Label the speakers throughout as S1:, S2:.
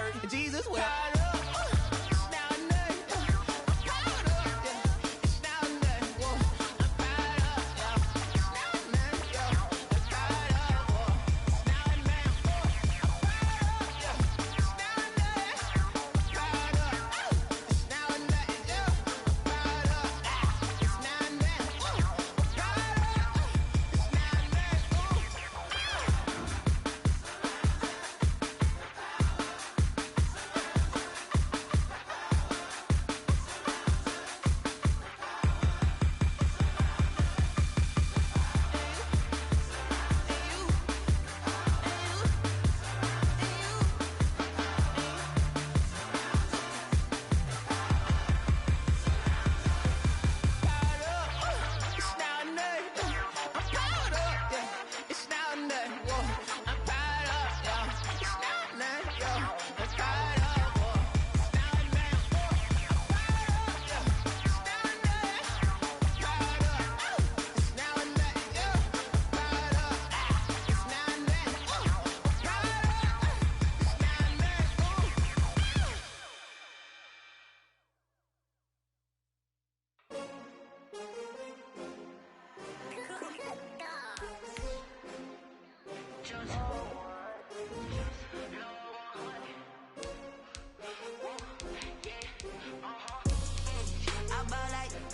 S1: hurt. Jesus will.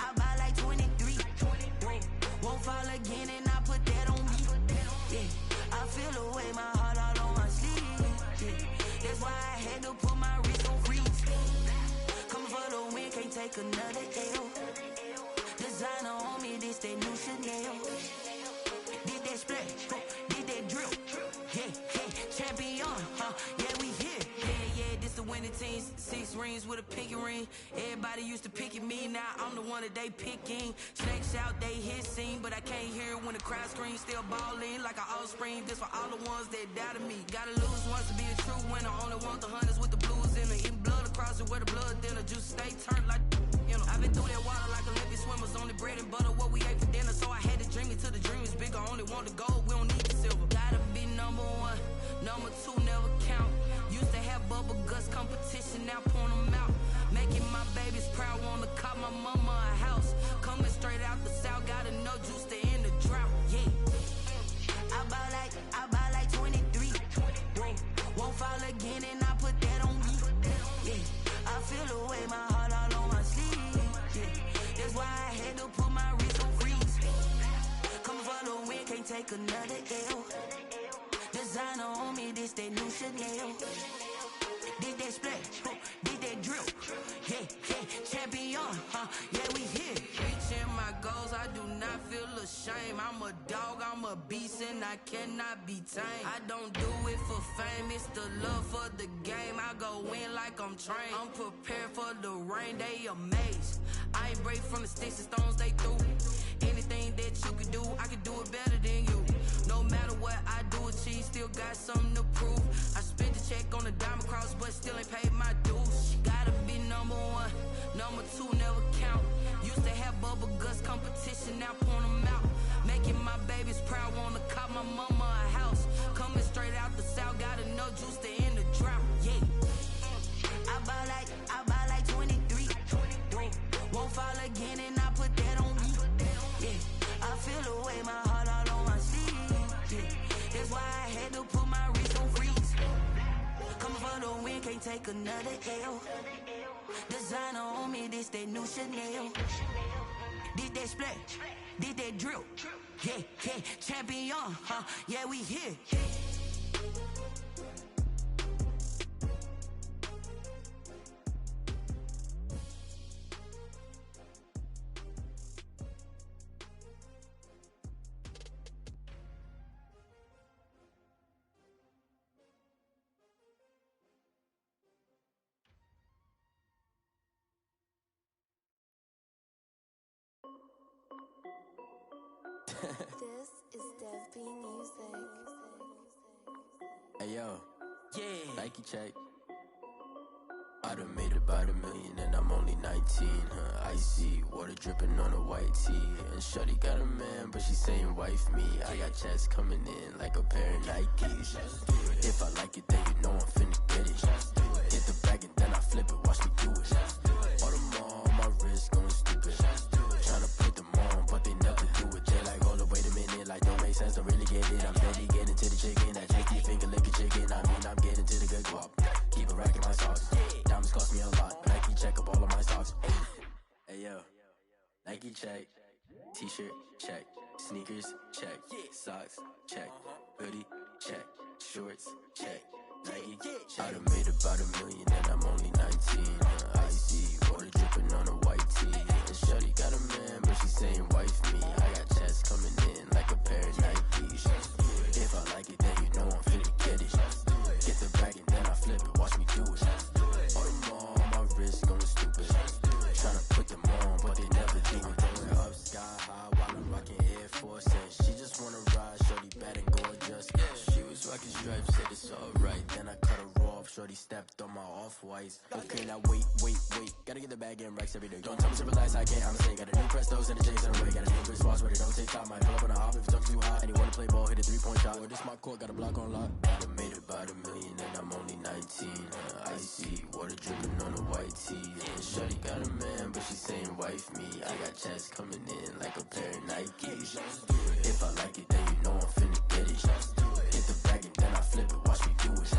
S2: I buy like 23. Won't fall again and I put that on me. Yeah, I feel the way, my heart all on my sleeve. Yeah, that's why I had to put my wrist on freeze. Coming for the win, can't take another L. Designer on me, this that new Chanel. Did that splash, did that drill. Yeah, champion, yeah, we here. Yeah, this the winning team. 6 rings with a pinky ring. Everybody used to pick at me, now I'm the one that they picking. Snakes out, they hit scene, but I can't hear it when the crowd screams. Still balling like an offspring. This for all the ones that doubted me. Gotta lose once to be a true winner. Only want the hunters with the blues in it. Eating blood across it where the blood thinner. Juice stay turned like, you know. I've been through that water like Olympic swimmers. Only bread and butter, what we ate for dinner. So I had to dream it till the dream is bigger. Only want the gold, we don't need the silver. Gotta be number 1, number 2 never count. Used to have bubble guts competition, now point them out. Making my babies proud, wanna cop my mama a house. Coming straight out the south, gotta know juice to end the drought. Yeah, I buy like 23. Won't fall again and I put that on me. Yeah, I feel the way, my heart all on my sleeve. Yeah, that's why I had to put my wrist on freeze. Coming for the win, can't take another L. Designer on me, this that new Chanel. Did that splash, did that drill. Yeah, champion, yeah, we here. Reaching my goals, I do not feel ashamed. I'm a dog, I'm a beast, and I cannot be tamed. I don't do it for fame, it's the love for the game. I go in like I'm trained. I'm prepared for the rain, they amazed. I ain't break from the sticks and stones they threw. Anything that you could do, I could do it better than you. No matter what I do, achieve, still got something to prove. I spent the check on the diamond cross, but still ain't paid my dues. Gotta be number 1, number 2 never count. Used to have bubble guts competition, now point them out. Making my babies proud, wanna cop my mama a house. Coming straight out the south, gotta know juice to end the drought. Yeah, I buy like 23. Won't fall again and I put that on me. Yeah, I feel the way, my heart all on my sleeve. Yeah, that's why I had to put my wrist on freeze. Coming for the win, can't take another L. Designer on me, this that new Chanel. Did that splash, did that drill. Yeah, champion, yeah, we here.
S3: This is Dev B Music.
S4: Hey yo,
S2: Yeah,
S4: Nike check. I done made about $1 million and I'm only 19. Icy water dripping on a white tee. And shorty got a man, but she saying wife me. I got checks coming in like a pair of Nikes. If I like it, then you know I'm finna get it. flip it, watch me do it. All them on my wrist going stupid. Tryna put them on, but they never do it. They like, hold up, wait a minute, like don't make sense, don't really get it. I'm steady getting to the chicken, that tasty finger licking chicken. I mean, I'm getting to the good guap. Keep a rack in my socks. Diamonds cost me a lot, but Nike check up all of my stocks. Hey yo, Nike check, t-shirt check, sneakers check, socks check, hoodie check, shorts check, Nike. I done made about $1 million and I'm only 19. Icy water dripping on a white tee. And shorty got a man, but she saying wife me. I got checks coming in like a pair of Nikes. If I like it, then you know I'm finna get it. Get the bag and then I flip it, watch me do it. All them on my wrist going stupid. Tryna put them on, but they never do it. Going up sky high while I'm rocking Air Force. And she just wanna ride, shorty bad and gorgeous. She was rocking stripes, said it's alright. Then I cut her off, shorty stepped on my off-whites. Okay, now wait. Gotta get the bag in racks every day. Don't tell me to relax, I can't, I'ma say. Got a new Prestos and a J's in the way. Got a new Chris Ross, but it don't take time. Might pull up on a hop if it talks too hot. And you wanna play ball, hit a 3-point shot. Or this my court, got a block on lock. I done made about $1 million and I'm only 19. Icy water dripping on a white tee. And shorty got a man, but she saying wife me. I got checks coming in like a pair of Nikes. If I like it, then you know I'm finna get it. Hit the bag and then I flip it, watch me do it.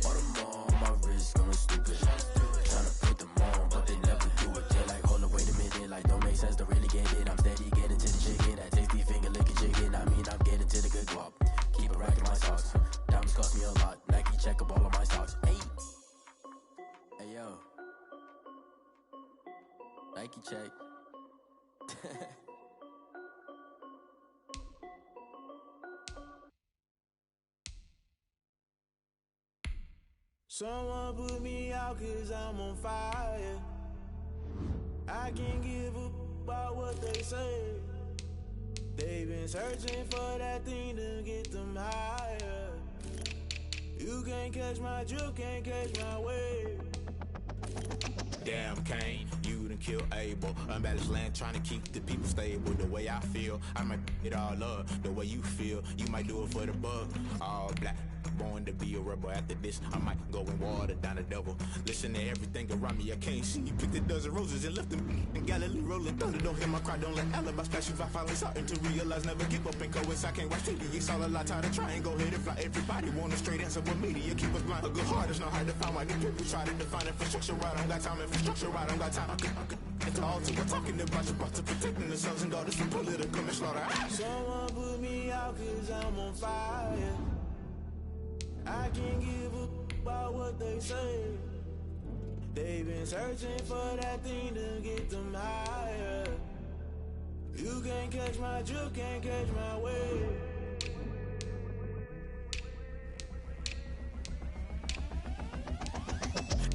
S4: All them on my wrist going stupid. Tryna put them on, but they never do it. They like, hold up, wait a minute, like don't make sense, don't really get it. I'm steady getting to the chicken, that tasty finger licking chicken. I mean, I'm getting to the good guap. Keep a rack in my socks. Diamonds cost me a lot. Nike check up all of my stocks. Hey yo, Nike check.
S1: Someone put me out cause I'm on fire. I can't give up about what they say. They've been searching for that thing to get them higher. You can't catch my drift, can't catch my wave.
S5: Damn Kane, you done killed Abel. Unbalanced land trying to keep the people stable. The way I feel, I might it all up. The way you feel, you might do it for the bug. All black, born to be a rebel. After this, I might go and water down the devil. Listen to everything around me, I can't see. Picked a dozen roses and left them in Galilee rolling thunder. Don't hear my cry, don't let alibis pass you. I finally starting to realize, never give up and coincide. Can't watch TV, it's all a lot. Tired of trying, go ahead and fly. Everybody want a straight answer, but media keep us blind. A good heart is not hard to find. Why these people try to define infrastructure right? I don't got time, infrastructure right, I don't got time. It's all to we're talking about you, about to protecting the sons and daughters from political manslaughter.
S1: Someone put me out cause I'm on fire. I can't give up about what they say. They've been searching for that thing to get them higher. You can't catch my drift, can't catch my wave.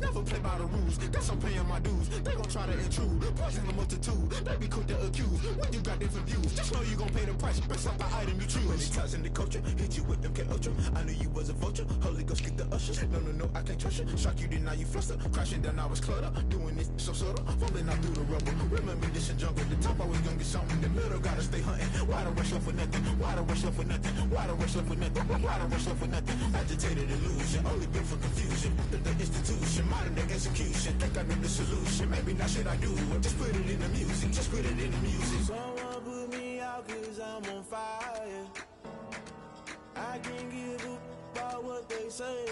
S5: Never play by the rules, guess I'm paying my dues. They gon' try to intrude, poison the multitude. They be quick to accuse, when you got different views. Just know you gon' pay the price, based off the item you choose. Many times in the culture, hit you with them K-Ultra. I knew you was a vulture, Holy Ghost get the usher. No, I can't trust you. Shock you, then now you fluster. Crashing down, I was cluttered. Doing this so subtle, falling out through the rubble. Remember this in jungle, the top I was gonna get something. The middle gotta stay hunting. Why the rush left for nothing? Why the rush left for nothing? Why the rush left for nothing? Why the rush left for nothing? Agitated illusion, only built for confusion. The institution, modern day execution. Think I know the solution. Maybe not should I do it? Just put it in the music. Just put it in the music.
S1: Someone put me out cause I'm on fire. I can't give up about what they say.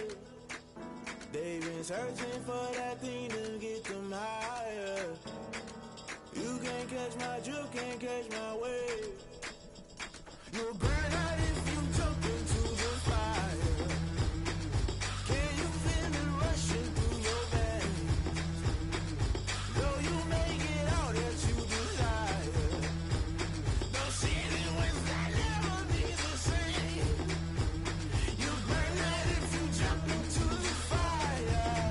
S1: They've been searching for that thing to get them higher. You can't catch my drift, can't catch my wave. You'll burn out if you jump into the fire. Can you feel it rushing through your veins? Though you make it all that you desire. No ceiling when that never be the same. You burn out if you jump into the fire.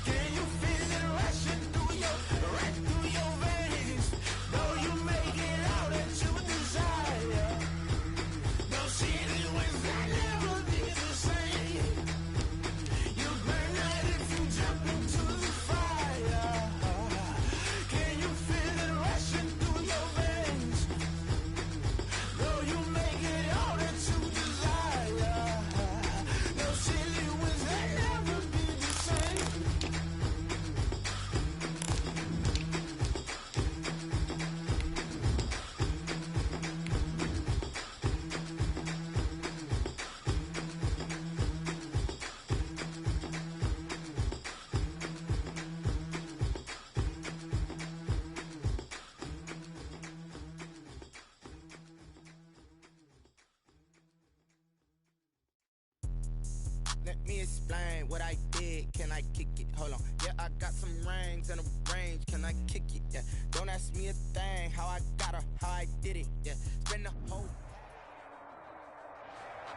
S1: Can you feel it rushing through your veins? Though you make it all that you
S6: me explain what I did. Can I kick it? Hold on. Yeah, I got some rings and a range. Can I kick it? Yeah. Don't ask me a thing. How I got her, how I did it. Yeah. Spend the whole.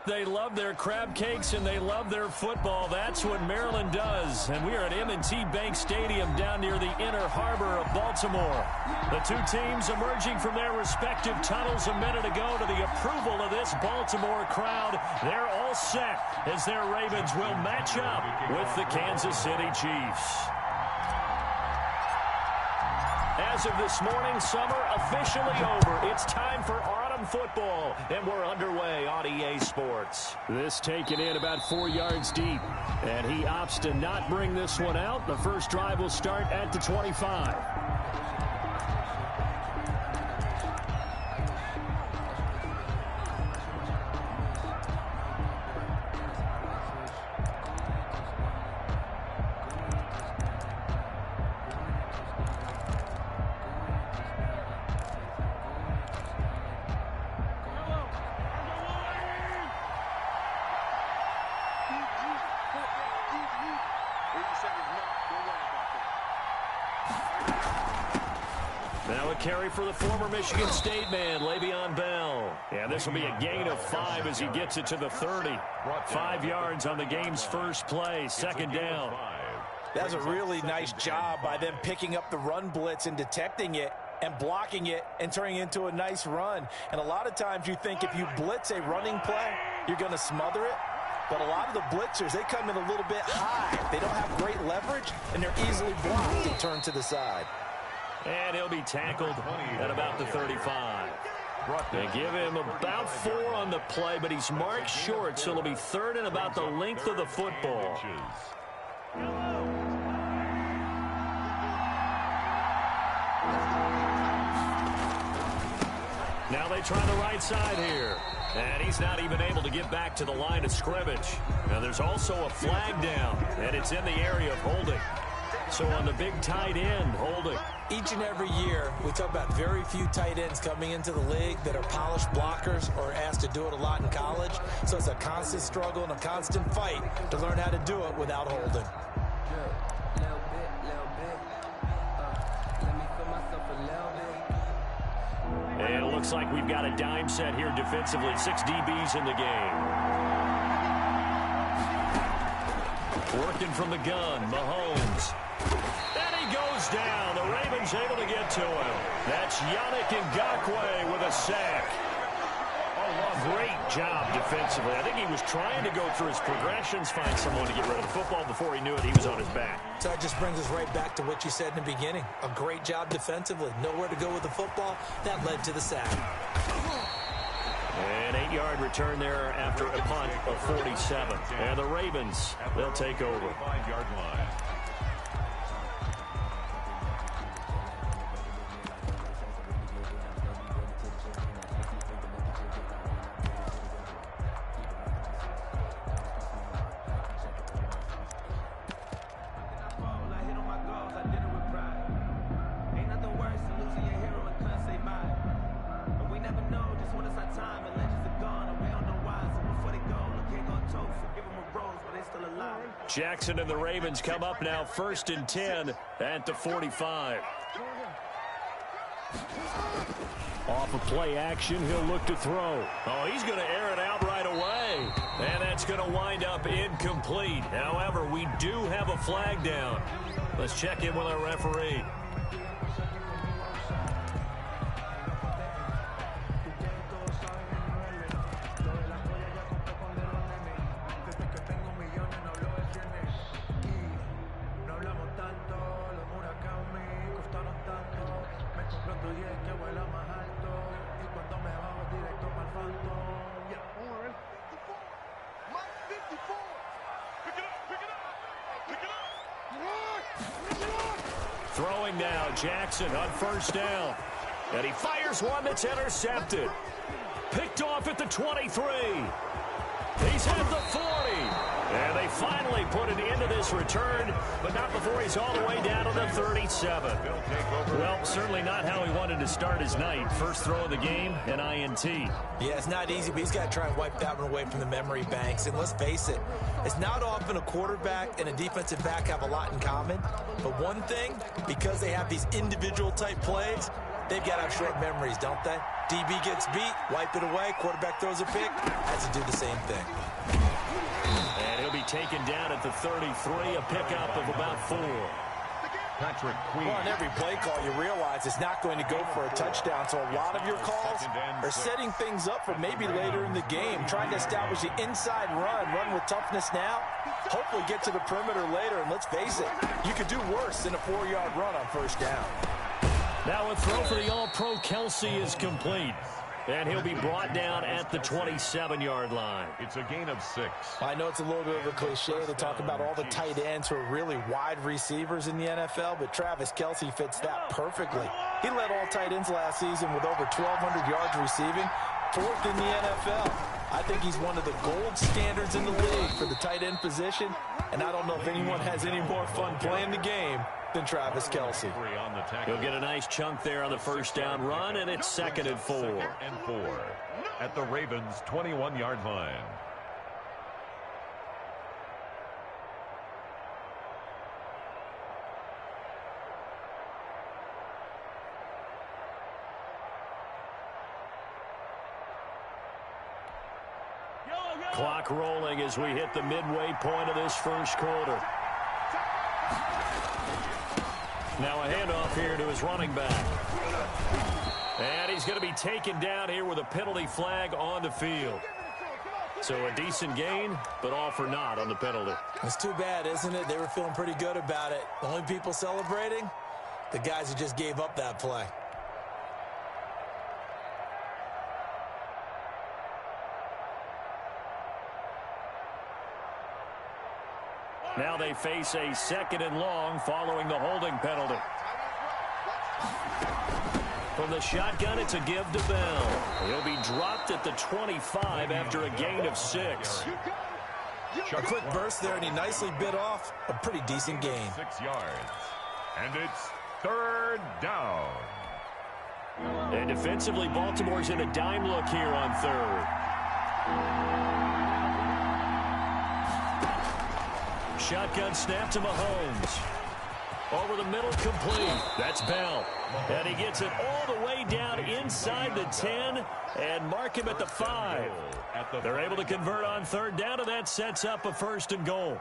S7: They love their crab cakes and they love their football. That's what Maryland does. And we are at M&T Bank Stadium down near the inner harbor of Baltimore. The two teams emerging from their respective tunnels a minute ago to the approval of this Baltimore crowd. They're all set as their Ravens will match up with the Kansas City Chiefs. As of this morning, summer officially over. It's time for autumn football, and we're underway on EA Sports. This taken in about 4 yards deep, and he opts to not bring this one out. The first drive will start at the 25. Now a carry for the former Michigan State man, Le'Veon Bell. And this will be a gain of 5 as he gets it to the 30. 5 yards on the game's first play, second down.
S8: That's a really nice job by them picking up the run blitz and detecting it and blocking it and turning it into a nice run. And a lot of times you think if you blitz a running play, you're going to smother it. But a lot of the blitzers, they come in a little bit high. They don't have great leverage, and they're easily blocked and turned to the side.
S7: And he'll be tackled at about the 35. They give him about 4 on the play, but he's marked short, so it'll be third and about the length of the football. Now they try the right side here. And he's not even able to get back to the line of scrimmage. Now there's also a flag down, and it's in the area of holding. So on the big tight end, holding.
S8: Each and every year, we talk about very few tight ends coming into the league that are polished blockers or asked to do it a lot in college. So it's a constant struggle and a constant fight to learn how to do it without holding.
S7: And it looks like we've got a dime set here defensively. 6 DBs in the game. Working from the gun, Mahomes. And he goes down. The Ravens able to get to him. That's Yannick Ngakoue with a sack. Great job defensively. I think he was trying to go through his progressions, find someone to get rid of the football. Before he knew it, he was on his back.
S8: So that just brings us right back to what you said in the beginning. A great job defensively. Nowhere to go with the football. That led to the sack.
S7: An 8-yard return there after a punt of 47. And the Ravens, they'll take over.
S9: 5-yard line.
S7: Jackson and the Ravens come up now 1st and 10 at the 45. Off of play action, he'll look to throw. Oh, he's going to air it out right away. And that's going to wind up incomplete. However, we do have a flag down. Let's check in with our referee. Throwing now, Jackson on 1st down. And he fires one that's intercepted. Picked off at the 23. He's at the 40. And they finally put an end to this return, but not before he's all the way down to the 37. Well, certainly not how he wanted to start his night. First throw of the game, an INT.
S8: Yeah, it's not easy, but he's got to try and wipe that one away from the memory banks. And let's face it, it's not often a quarterback and a defensive back have a lot in common. But one thing, because they have these individual type plays, they've got to have short memories, don't they? DB gets beat, wipe it away, quarterback throws a pick, has to do the same thing.
S7: And he'll be taken down at the 33, a pickup of about 4.
S9: Patrick Queen.
S8: Well, on every play call, you realize it's not going to go for a touchdown, so a lot of your calls are setting things up for maybe later in the game, trying to establish the inside run with toughness now, hopefully get to the perimeter later, and let's face it, you could do worse than a 4-yard run on first down.
S7: Now a throw for the All-Pro Kelsey is complete. And he'll be brought down at the 27-yard line.
S9: It's a gain of 6.
S8: I know it's a little bit of a cliche to talk about all the tight ends who are really wide receivers in the NFL, but Travis Kelsey fits that perfectly. He led all tight ends last season with over 1,200 yards receiving, 4th in the NFL. I think he's one of the gold standards in the league for the tight end position, and I don't know if anyone has any more fun playing the game than Travis Kelsey.
S7: He'll get a nice chunk there on the first down run, and it's 2nd and 4.
S9: 2nd and 4 at the Ravens' 21-yard line.
S7: Clock rolling as we hit the midway point of this first quarter. Now a handoff here to his running back. And he's going to be taken down here with a penalty flag on the field. So a decent gain, but all for naught on the penalty.
S8: It's too bad, isn't it? They were feeling pretty good about it. The only people celebrating, the guys who just gave up that play.
S7: Now they face a 2nd and long following the holding penalty. From the shotgun, it's a give to Bell. He'll be dropped at the 25 after a gain of 6.
S8: A quick burst there, and he nicely bit off a pretty decent gain.
S9: 6 yards. And it's 3rd down.
S7: And defensively, Baltimore's in a dime look here on 3rd. Shotgun snap to Mahomes. Over the middle, complete. That's Bell. And he gets it all the way down inside the 10 and mark him at the 5. They're able to convert on 3rd down, and that sets up a 1st and goal.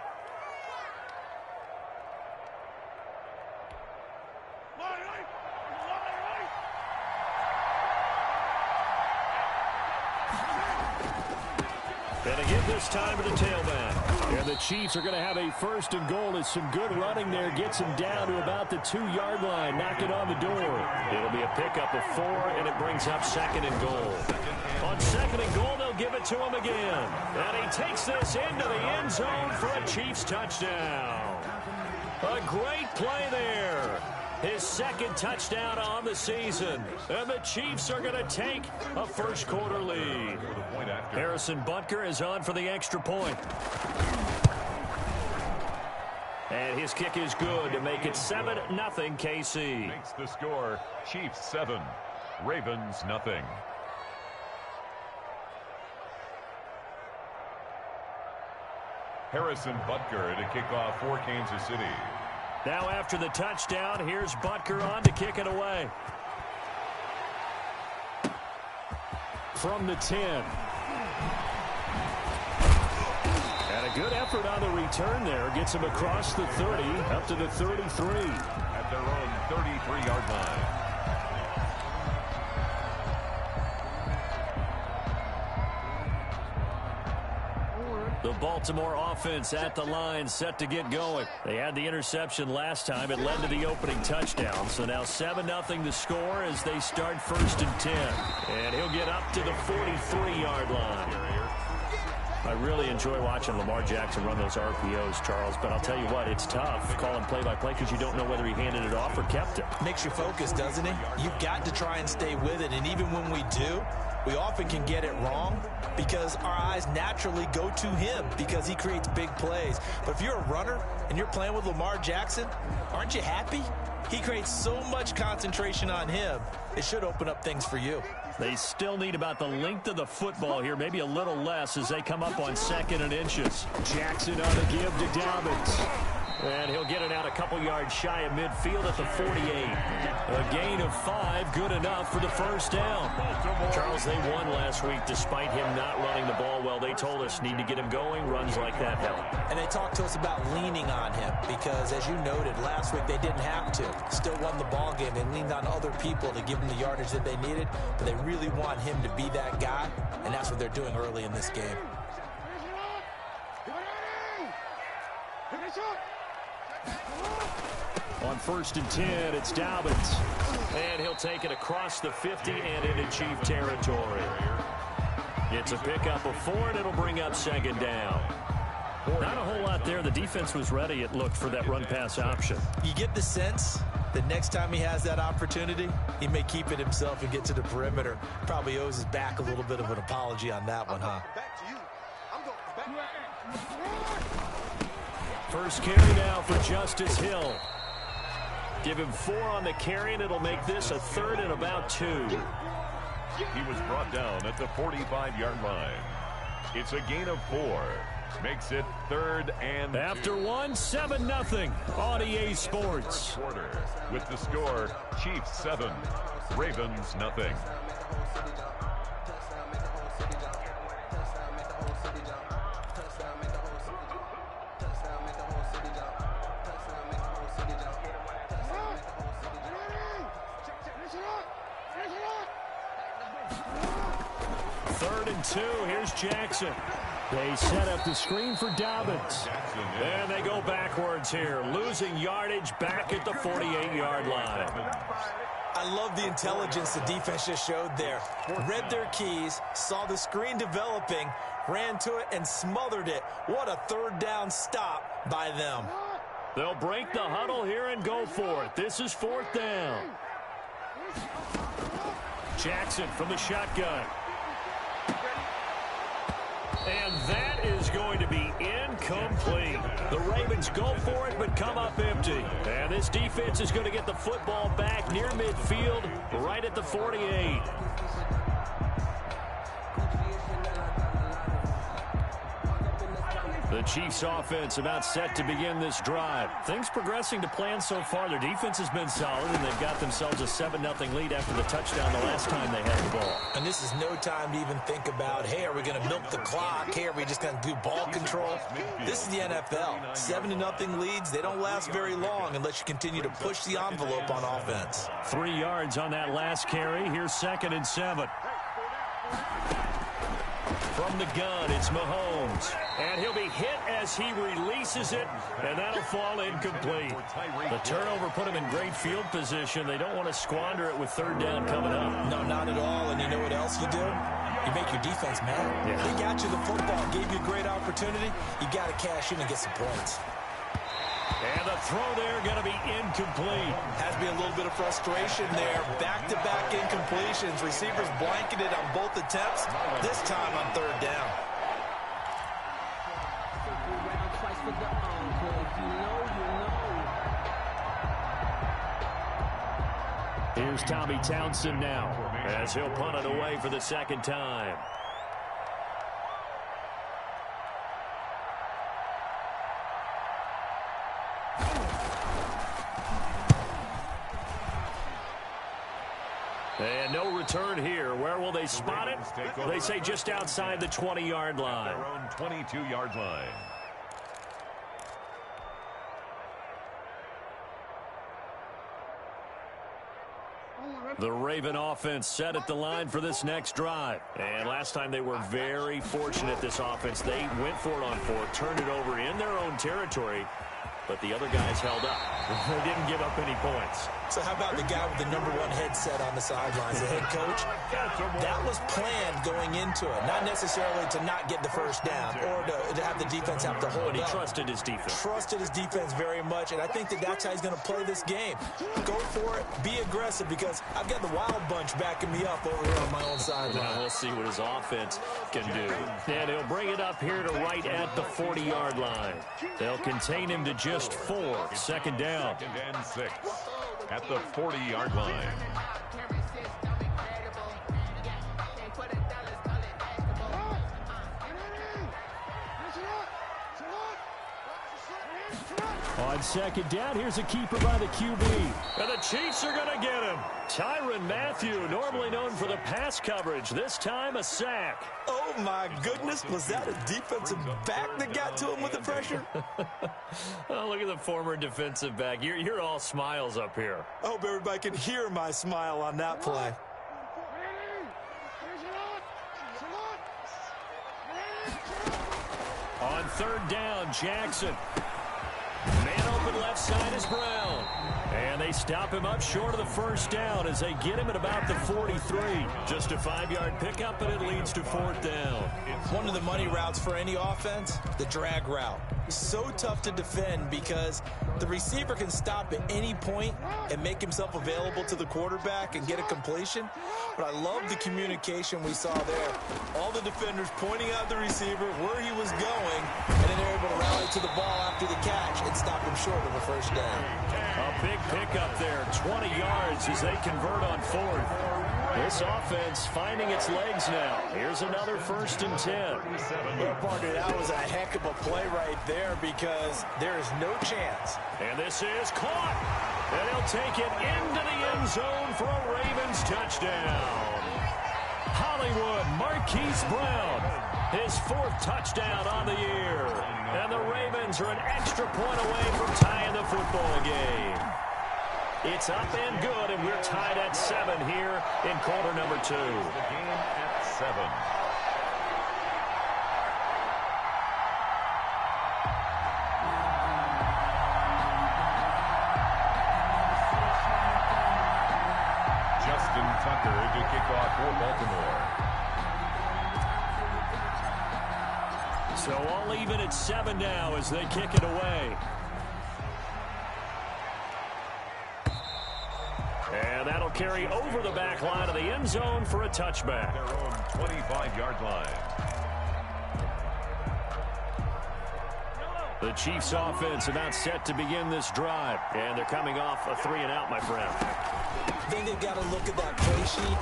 S7: And again this time to the tailback. And the Chiefs are going to have a 1st and goal as some good running there gets him down to about the 2-yard line, knocking on the door. It'll be a pickup of 4, and it brings up 2nd and goal. On 2nd and goal, they'll give it to him again. And he takes this into the end zone for a Chiefs touchdown. A great play there. His 2nd touchdown on the season. And the Chiefs are going to take a first quarter lead. Harrison Butker is on for the extra point. And his kick is good to make it 7-0 KC.
S9: Makes the score Chiefs 7, Ravens nothing. Harrison Butker to kick off for Kansas City.
S7: Now after the touchdown, here's Butker on to kick it away. From the 10. And a good effort on the return there. Gets him across the 30, up to the 33.
S9: At their own 33-yard line.
S7: The Baltimore offense at the line, set to get going. They had the interception last time. It led to the opening touchdown. So now 7-0 the score as they start 1st and 10. And he'll get up to the 43-yard line. I really enjoy watching Lamar Jackson run those RPOs, Charles, but I'll tell you what, it's tough calling play-by-play because you don't know whether he handed it off or kept it.
S8: Makes you focus, doesn't it? You've got to try and stay with it, and even when we do, we often can get it wrong because our eyes naturally go to him because he creates big plays. But if you're a runner and you're playing with Lamar Jackson, aren't you happy? He creates so much concentration on him, it should open up things for you.
S7: They still need about the length of the football here, maybe a little less as they come up on 2nd and inches. Jackson on the give to Dobbins. And he'll get it out a couple yards shy of midfield at the 48. A gain of 5, good enough for the first down. Charles, they won last week despite him not running the ball well. They told us need to get him going. Runs like that help.
S8: And they talked to us about leaning on him because, as you noted, last week they didn't have to. Still won the ball game. They leaned on other people to give them the yardage that they needed, but they really want him to be that guy, and that's what they're doing early in this game.
S7: On 1st and 10, it's Dobbins. And he'll take it across the 50 and into Chief territory. It's a pickup of 4, and it'll bring up 2nd down. Not a whole lot there. The defense was ready, it looked, for that run-pass option.
S8: You get the sense that next time he has that opportunity, he may keep it himself and get to the perimeter. Probably owes his back a little bit of an apology on that one, huh?
S7: First carry now for Justice Hill. Give him 4 on the carry, and it'll make this a 3rd and about 2.
S9: He was brought down at the 45-yard line. It's a gain of 4. Makes it 3rd and 2.
S7: After 1, 7-0 on EA Sports.
S9: Quarter with the score, Chiefs 7, Ravens nothing.
S7: Third and 2. Here's Jackson. They set up the screen for Dobbins. And they go backwards here, losing yardage back at the 48-yard line.
S8: I love the intelligence the defense just showed there. Read their keys, saw the screen developing, ran to it, and smothered it. What a 3rd down stop by them.
S7: They'll break the huddle here and go for it. This is 4th down. Jackson from the shotgun. And that is going to be incomplete. The Ravens go for it, but come up empty. And this defense is going to get the football back near midfield, right at the 48. The Chiefs offense about set to begin this drive. Things progressing to plan so far. Their defense has been solid, and they've got themselves a 7-0 lead after the touchdown the last time they had the ball.
S8: And this is no time to even think about, hey, are we going to milk the clock? Hey, are we just going to do ball control? This is the NFL. 7-0 leads, they don't last very long unless you continue to push the envelope on offense.
S7: 3 yards on that last carry. Here's 2nd and 7. From the gun, it's Mahomes. And he'll be hit as he releases it, and that'll fall incomplete. The turnover put him in great field position. They don't want to squander it with 3rd down coming up.
S8: No, not at all. And you know what else you do? You make your defense mad.
S7: Yeah.
S8: They got you the football, gave you a great opportunity. You got to cash in and get some points.
S7: And the throw there going to be incomplete.
S8: Has to be a little bit of frustration there. Back-to-back incompletions. Receivers blanketed on both attempts. This time on 3rd down.
S7: Here's Tommy Townsend now as he'll punt it away for the 2nd time. And no return here. Where will they spot it? They say just outside the 20-yard line.
S9: Their own 22-yard line.
S7: The Raven offense set at the line for this next drive. And last time they were very fortunate, this offense. They went for it on 4, turned it over in their own territory, but the other guys held up. They didn't give up any points.
S8: So how about the guy with the #1 headset on the sidelines, the head coach? That was planned going into it, not necessarily to not get the first down or to have the defense have to hold
S7: But he
S8: up.
S7: trusted his defense.
S8: Trusted his defense very much, and I think that's how he's going to play this game. Go for it, be aggressive, because I've got the wild bunch backing me up over here on my own sideline.
S7: Now we'll see what his offense can do. And he'll bring it up here to right at the 40-yard line. They'll contain him to just 4. Second down.
S9: 2nd and 6 at the 40-yard line.
S7: On second down, here's a keeper by the QB. And the Chiefs are going to get him. Tyrann Mathieu, normally known for the pass coverage. This time, a sack.
S8: Oh, my goodness. Was that a defensive back that got to him with the pressure?
S7: Oh, look at the former defensive back. You're all smiles up here.
S8: I hope everybody can hear my smile on that play.
S7: On third down, Jackson. Man open left side is Brown. And they stop him up short of the first down as they get him at about the 43. Just a 5-yard pickup, and it leads to 4th down.
S8: One of the money routes for any offense, the drag route. So tough to defend because the receiver can stop at any point and make himself available to the quarterback and get a completion. But I love the communication we saw there. All the defenders pointing out the receiver where he was going, and then they're able to rally to the ball after the catch and stop him short of a first down.
S7: A big pickup there, 20 yards as they convert on 4th. This offense finding its legs now. Here's another 1st and 10.
S8: Well, partner, that was a heck of a play right there because there is no chance.
S7: And this is caught. And he'll take it into the end zone for a Ravens touchdown. Hollywood Marquise Brown, his 4th touchdown on the year. And the Ravens are an extra point away from tying the football game. It's up and good, and we're tied at 7 here in quarter number 2.
S9: The game at 7. Justin Tucker to kick off for Baltimore.
S7: So all even at 7 now as they kick it away. And that'll carry over the back line of the end zone for a touchback.
S9: Their own 25-yard line.
S7: The Chiefs offense about set to begin this drive. And they're coming off a 3-and-out, my friend.
S8: I think they've got to look at that play sheet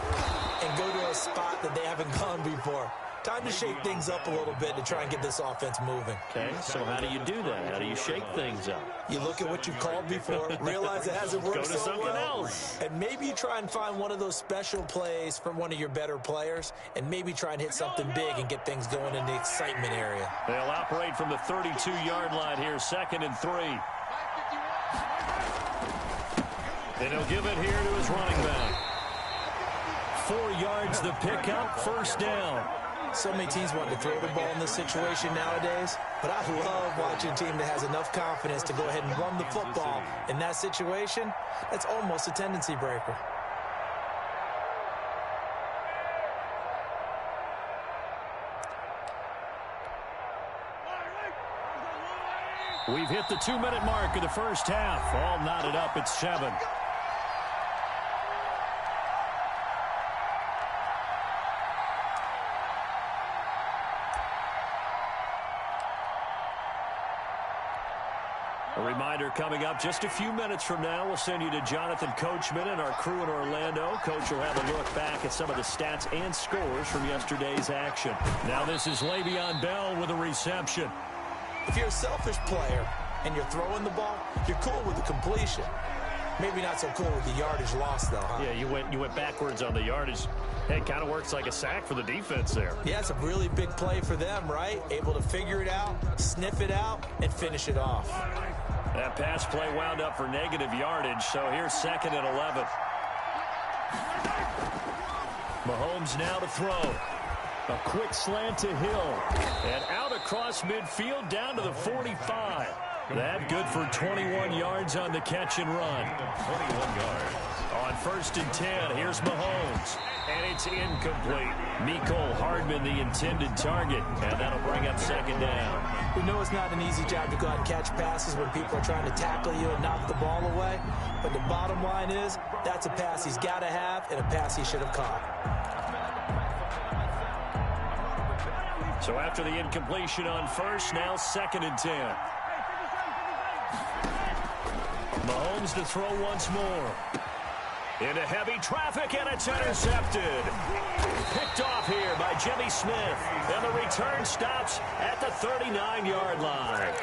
S8: and go to a spot that they haven't gone before. Time to shake things up a little bit to try and get this offense moving.
S7: Okay, so how do you do that? How do you shake things up?
S8: You look at what you called before, realize it hasn't worked
S7: Go to
S8: so
S7: something
S8: well,
S7: else.
S8: and maybe you try and find one of those special plays from one of your better players, and maybe try and hit something big and get things going in the excitement area.
S7: They'll operate from the 32-yard line here, 2nd and 3. And he'll give it here to his running back. 4 yards the pickup, 1st down.
S8: So many teams want to throw the ball in this situation nowadays, but I love watching a team that has enough confidence to go ahead and run the football. In that situation, that's almost a tendency breaker.
S7: We've hit the 2-minute mark of the first half. All knotted up at 7. A reminder coming up just a few minutes from now, we'll send you to Jonathan Coachman and our crew in Orlando. Coach will have a look back at some of the stats and scores from yesterday's action. Now this is Le'Veon Bell with a reception.
S8: If you're a selfish player and you're throwing the ball, you're cool with the completion. Maybe not so cool with the yardage loss, though, huh?
S7: Yeah, you went backwards on the yardage. Hey, it kind of works like a sack for the defense there.
S8: Yeah, it's a really big play for them, right? Able to figure it out, sniff it out, and finish it off.
S7: That pass play wound up for negative yardage, so here's 2nd and 11. Mahomes now to throw. A quick slant to Hill. And out across midfield down to the 45. That good for 21 yards on the catch and run.
S9: 21 yards.
S7: On 1st and 10, here's Mahomes. And it's incomplete. Mecole Hardman, the intended target. And that'll bring up 2nd down.
S8: We know it's not an easy job to go out and catch passes when people are trying to tackle you and knock the ball away. But the bottom line is, that's a pass he's got to have and a pass he should have caught.
S7: So after the incompletion on 1st, now 2nd and 10. Mahomes to throw once more. Into heavy traffic, and it's intercepted. Picked off here by Jimmy Smith. And the return stops at the 39-yard line.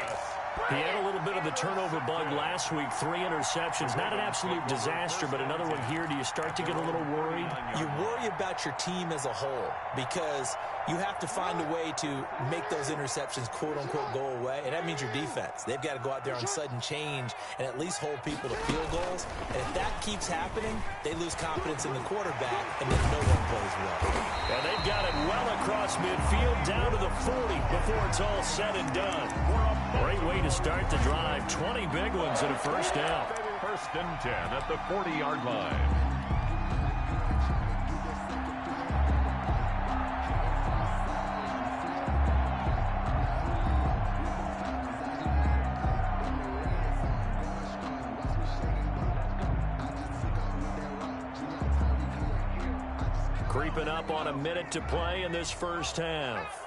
S7: He had a little bit of the turnover bug last week. 3 interceptions. Not an absolute disaster, but another one here. Do you start to get a little worried?
S8: You worry about your team as a whole because you have to find a way to make those interceptions, quote-unquote, go away, and that means your defense. They've got to go out there on sudden change and at least hold people to field goals. And if that keeps happening, they lose confidence in the quarterback, and then no one plays well.
S7: And they've got it well across midfield, down to the 40 before it's all said and done. Great way to start the drive. 20 big ones and a 1st down.
S9: 1st and 10 at the 40-yard line.
S7: Creeping up on a minute to play in this 1st half.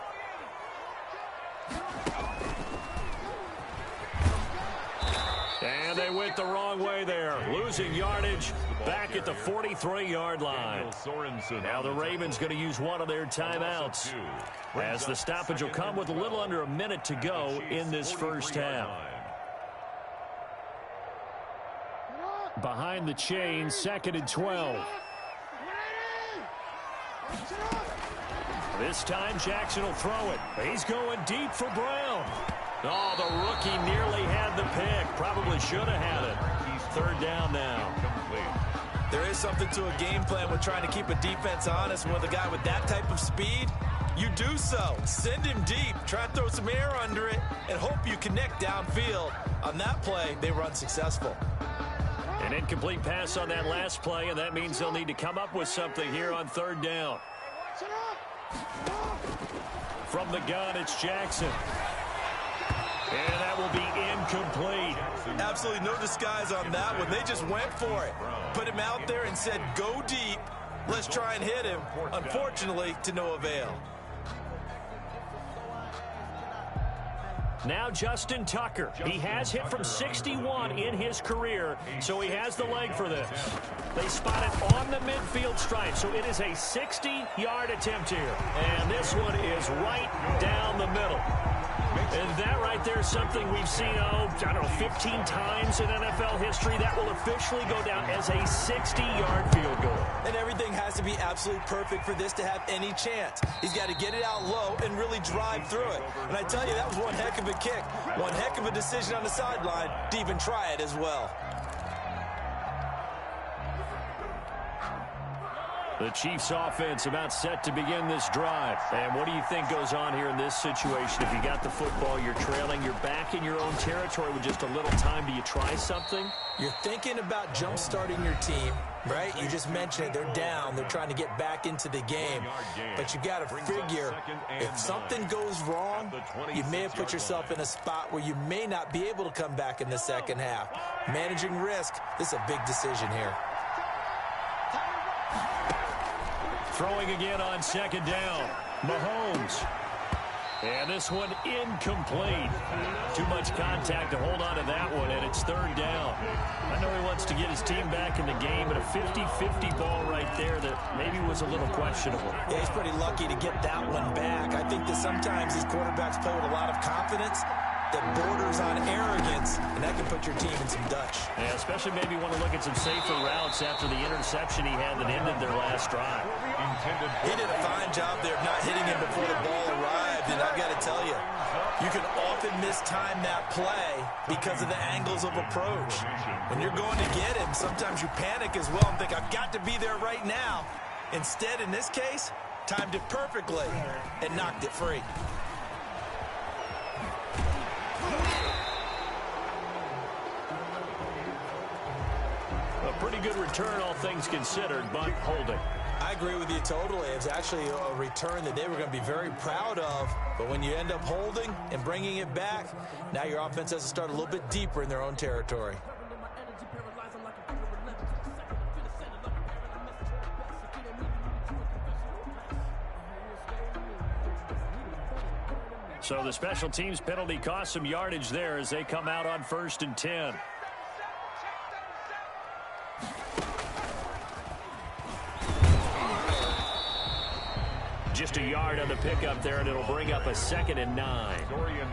S7: And they went the wrong way there. Losing yardage back at the 43-yard line. Now the Ravens going to use one of their timeouts, as the stoppage will come with a little under a minute to go in this 1st half. Behind the chain, 2nd and 12. This time Jackson will throw it. He's going deep for Brown. Oh, the rookie nearly had the pick. Probably should have had it. 3rd down now.
S8: There is something to a game plan with trying to keep a defense honest. And with a guy with that type of speed, you do so. Send him deep. Try to throw some air under it and hope you connect downfield. On that play, they were unsuccessful.
S7: An incomplete pass on that last play, and that means they'll need to come up with something here on 3rd down. From the gun, it's Jackson. And that will be incomplete.
S8: Absolutely no disguise on that one. They just went for it. Put him out there and said, go deep. Let's try and hit him. Unfortunately, to no avail.
S7: Now Justin Tucker. He has hit from 61 in his career, so he has the leg for this. They spot it on the midfield stripe, so it is a 60-yard attempt here. And this one is right down the middle. And that right there is something we've seen, I don't know, 15 times in NFL history. That will officially go down as a 60-yard field goal.
S8: And everything has to be absolutely perfect for this to have any chance. He's got to get it out low and really drive through it. And I tell you, that was one heck of a kick. One heck of a decision on the sideline to even try it as well.
S7: The Chiefs offense about set to begin this drive. And what do you think goes on here in this situation? If you got the football, you're trailing, you're back in your own territory with just a little time. Do you try something?
S8: You're thinking about jump-starting your team, right? You just mentioned it. They're down. They're trying to get back into the game. But you got to figure, if something goes wrong, you may have put yourself in a spot where you may not be able to come back in the second half. Managing risk, this is a big decision here.
S7: Throwing again on 2nd down. Mahomes. And this one incomplete. Too much contact to hold on to that one, and it's 3rd down. I know he wants to get his team back in the game, but a 50-50 ball right there that maybe was a little questionable.
S8: Yeah, he's pretty lucky to get that one back. I think that sometimes these quarterbacks play with a lot of confidence that borders on arrogance, and that can put your team in some Dutch.
S7: Yeah, especially maybe want to look at some safer routes after the interception he had that ended their last drive.
S8: He did a fine job there of not hitting him before the ball arrived, and I've got to tell you, you can often mistime that play because of the angles of approach. When you're going to get him, sometimes you panic as well and think, I've got to be there right now. Instead, in this case, timed it perfectly and knocked it free.
S7: pretty good return, all things considered, but holding.
S8: I agree with you totally. It's actually a return that they were going to be very proud of. But when you end up holding and bringing it back, now your offense has to start a little bit deeper in their own territory.
S7: So the special teams penalty cost some yardage there as they come out on 1st and 10. Just a yard on the pickup there, and it'll bring up a 2nd and 9.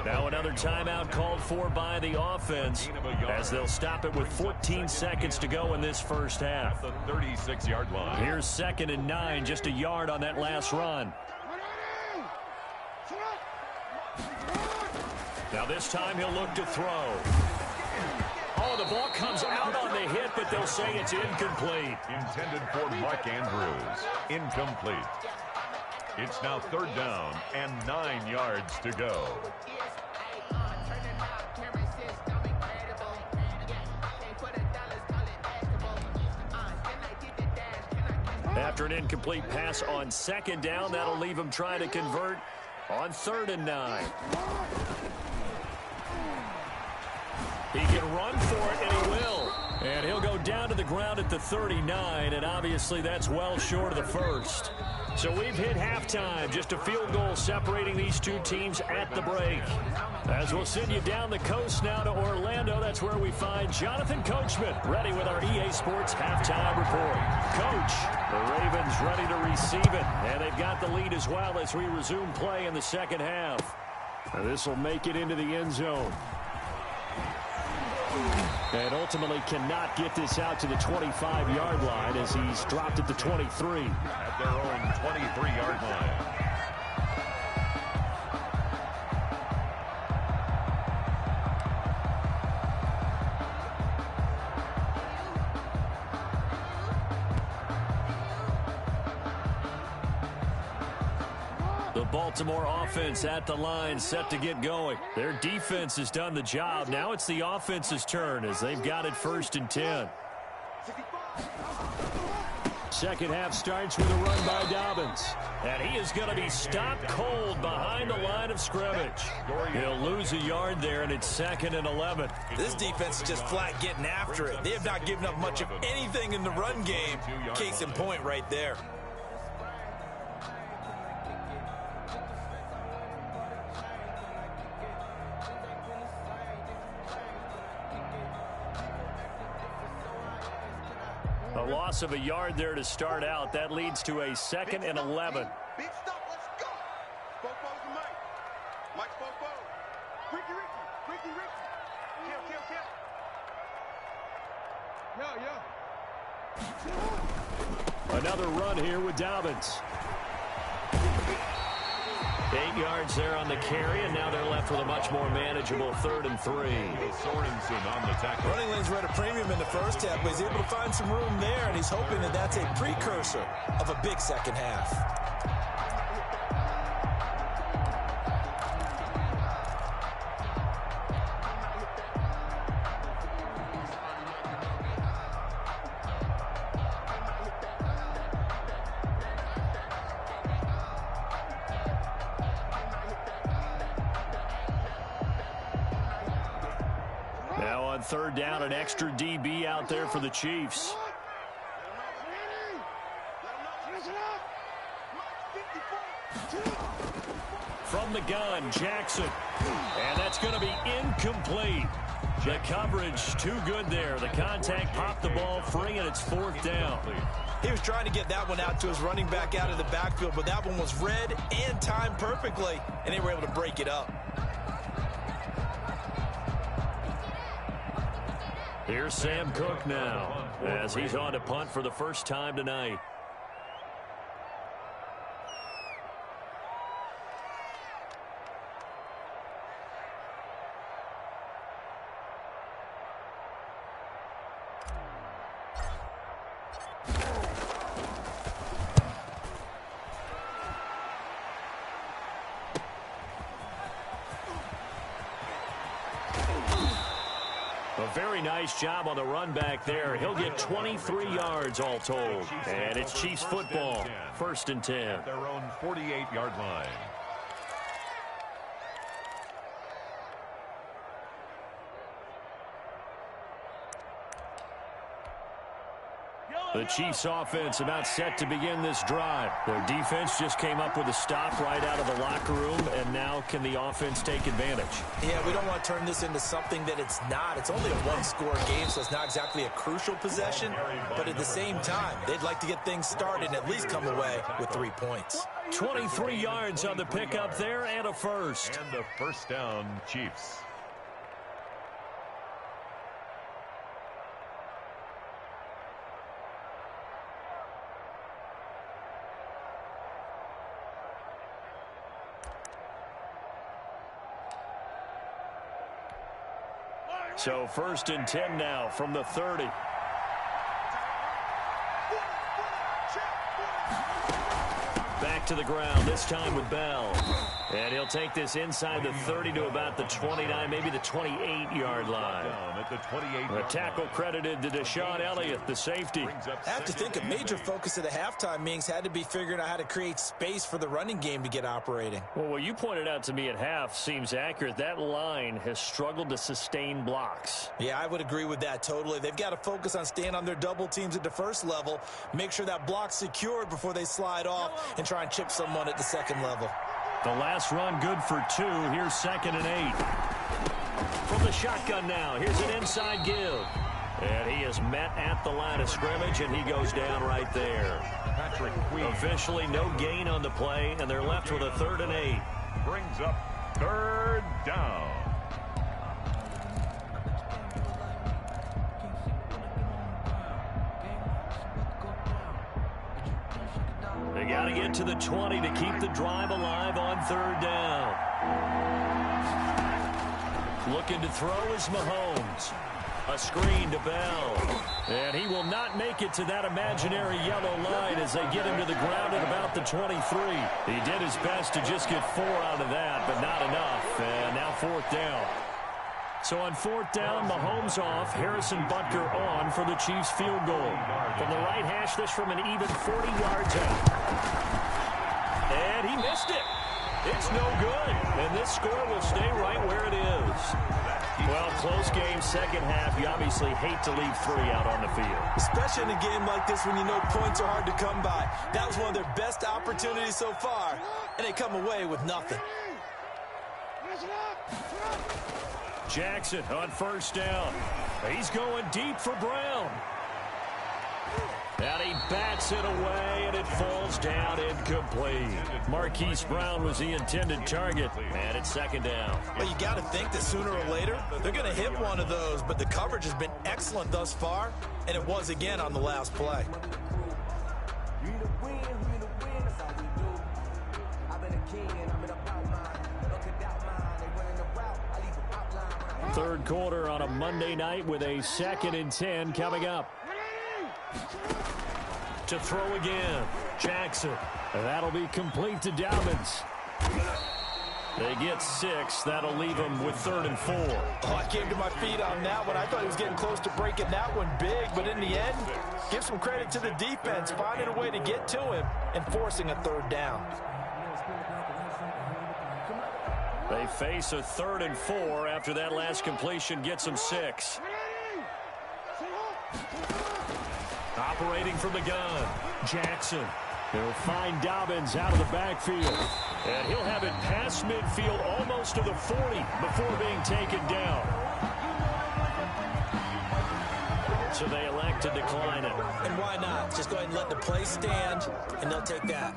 S7: Now another timeout called for by the offense as they'll stop it with 14 seconds to go in this first half.
S9: The 36-yard line.
S7: Here's 2nd and 9, just a yard on that last run. Now this time he'll look to throw. Oh, the ball comes out on the hit, but they'll say it's incomplete.
S9: Intended for Mark Andrews. Incomplete. It's now 3rd down and 9 yards to go.
S7: After an incomplete pass on 2nd down, that'll leave him trying to convert on 3rd and 9. He can run for it, and he will. And he'll go down to the ground at the 39, and obviously that's well short of the first. So we've hit halftime, just a field goal separating these two teams at the break. As we'll send you down the coast now to Orlando, that's where we find Jonathan Coachman, ready with our EA Sports halftime report. Coach, the Ravens ready to receive it, and they've got the lead as well as we resume play in the second half. This will make it into the end zone. And ultimately cannot get this out to the 25-yard line as he's dropped at the 23.
S9: At their own 23-yard line.
S7: The Baltimore offense at the line, set to get going. Their defense has done the job. Now it's the offense's turn as they've got it 1st and 10. Second half starts with a run by Dobbins. And he is going to be stopped cold behind the line of scrimmage. He'll lose a yard there, and it's 2nd and 11.
S8: This defense is just flat getting after it. They have not given up much of anything in the run game. Case in point right there.
S7: A loss of a yard there to start out. That leads to a 2nd and 11.
S6: Big stop, let's go. Bobo's the Mike. Mike's Bobo. Ricky. Kill.
S7: Another run here with Dobbins. 8 yards there on the carry, and now they're left with a much more manageable 3rd and 3.
S9: Sorensen on the tackle.
S8: Running lanes were at a premium in the first half, but he's able to find some room there, and he's hoping that that's a precursor of a big second half.
S7: Now on 3rd down, an extra DB out there for the Chiefs. From the gun, Jackson. And that's going to be incomplete. The coverage too good there. The contact popped the ball free, and it's 4th down.
S8: He was trying to get that one out to his running back out of the backfield, but that one was read and timed perfectly, and they were able to break it up.
S7: Here's Sam Cook now as he's on to punt for the first time tonight. A very nice job on the run back there. He'll get 23 yards all told. And it's Chiefs football, 1st and 10.
S9: At their own 48-yard line.
S7: The Chiefs offense about set to begin this drive. Their defense just came up with a stop right out of the locker room, and now can the offense take advantage?
S8: Yeah, we don't want to turn this into something that it's not. It's only a one-score game, so it's not exactly a crucial possession. But at the same time, they'd like to get things started and at least come away with 3 points.
S7: 23 yards on the pickup there and a first.
S9: And the first down, Chiefs.
S7: So 1st and 10 now from the 30. Back to the ground, this time with Bell. And he'll take this inside the 30 to about the 29, maybe the 28-yard line.
S9: At the 28.
S7: A tackle credited to Deshaun Elliott, the safety.
S8: I have to think a major focus of the halftime meetings had to be figuring out how to create space for the running game to get operating.
S7: Well, what you pointed out to me at half seems accurate. That line has struggled to sustain blocks.
S8: Yeah, I would agree with that totally. They've got to focus on staying on their double teams at the first level, make sure that block's secured before they slide off and try and chip someone at the second level.
S7: The last run good for 2. Here's 2nd and 8. From the shotgun now, here's an inside give. And he is met at the line of scrimmage, and he goes down right there. Officially no gain on the play, and they're left with a 3rd and 8.
S9: Brings up 3rd down.
S7: They got to get to the 20 to keep the drive alive on 3rd down. Looking to throw is Mahomes. A screen to Bell. And he will not make it to that imaginary yellow line as they get him to the ground at about the 23. He did his best to just get 4 out of that, but not enough. And now 4th down. So on 4th down, Mahomes off, Harrison Butker on for the Chiefs field goal. From the right hash, this from an even 40 yards out. And he missed it. It's no good. And this score will stay right where it is. Well, close game, second half. You obviously hate to leave 3 out on the field.
S8: Especially in a game like this when you know points are hard to come by. That was one of their best opportunities so far, and they come away with nothing.
S7: Jackson on 1st down. He's going deep for Brown. And he bats it away, and it falls down incomplete. Marquise Brown was the intended target, and it's 2nd down.
S8: Well, you got to think that sooner or later, they're going to hit one of those, but the coverage has been excellent thus far, and it was again on the last play.
S7: Third quarter on a Monday night with a 2nd and 10 coming up. To throw again, Jackson. And that'll be complete to Dobbins. They get 6. That'll leave them with 3rd and 4.
S8: Oh, I came to my feet on that one. I thought he was getting close to breaking that one big, but in the end, give some credit to the defense, finding a way to get to him and forcing a 3rd down.
S7: They face a 3rd and 4 after that last completion gets them 6. Operating from the gun, Jackson. They'll find Dobbins out of the backfield. And he'll have it past midfield almost to the 40 before being taken down. So they elect to decline it.
S8: And why not? Just go ahead and let the play stand, and they'll take that.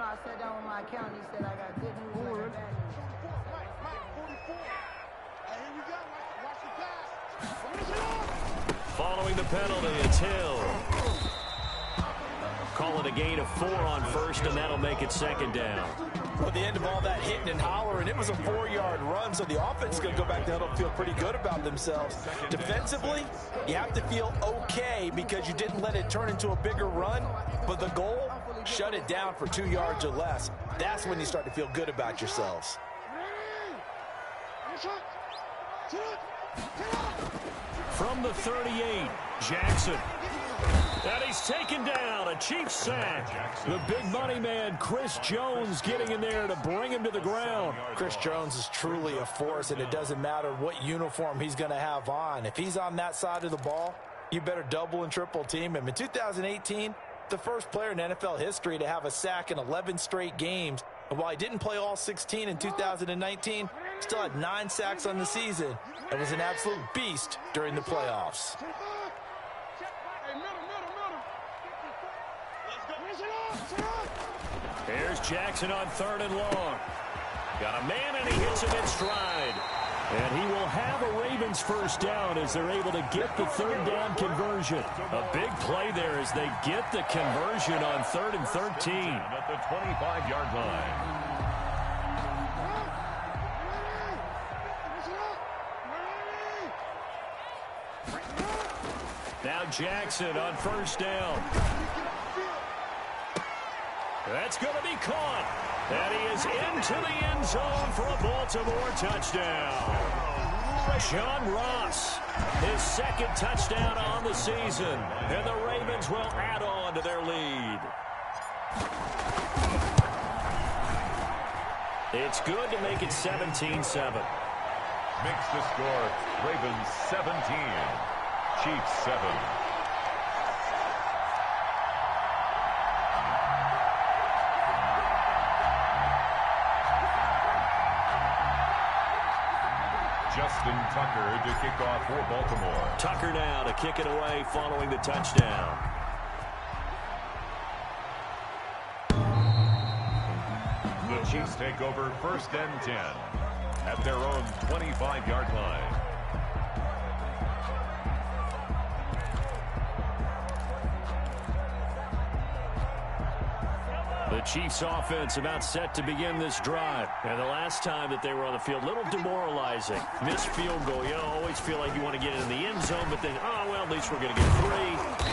S10: I sat down with my accountant. He said I got good news and I got bad news.
S7: Following the penalty, it's Hill. call it a gain of 4 on first, and that'll make it second down.
S8: Well, at the end of all that hitting and hollering, it was a 4-yard run, so the offense is going to go back down and feel pretty good about themselves. Defensively, you have to feel okay because you didn't let it turn into a bigger run, but the goal, shut it down for 2 yards or less. That's when you start to feel good about yourselves.
S7: From the 38, Jackson. And he's taken down, a Chiefs sack. The big money man, Chris Jones, getting in there to bring him to the ground.
S8: Chris Jones is truly a force, and it doesn't matter what uniform he's going to have on. If he's on that side of the ball, you better double and triple team him. In 2018, the first player in NFL history to have a sack in 11 straight games. And while he didn't play all 16 in 2019, still had 9 sacks on the season and was an absolute beast during the playoffs.
S7: Here's Jackson on 3rd and long. Got a man, and he hits him in stride. And he will have a Ravens first down as they're able to get the 3rd down conversion. A big play there as they get the conversion on 3rd and 13.
S9: At the 25-yard line.
S7: Now Jackson on first down. That's going to be caught. And he is into the end zone for a Baltimore touchdown. John Ross, his 2nd touchdown on the season. And the Ravens will add on to their lead. It's good to make it 17-7.
S9: Makes the score Ravens 17, Chiefs 7. Justin Tucker to kick off for Baltimore.
S7: Tucker now to kick it away following the touchdown.
S9: The Chiefs take over 1st and 10 at their own 25-yard line.
S7: The Chiefs offense about set to begin this drive. And the last time that they were on the field, a little demoralizing. Missed field goal. You always feel like you want to get in the end zone, but then, oh, well, at least we're going to get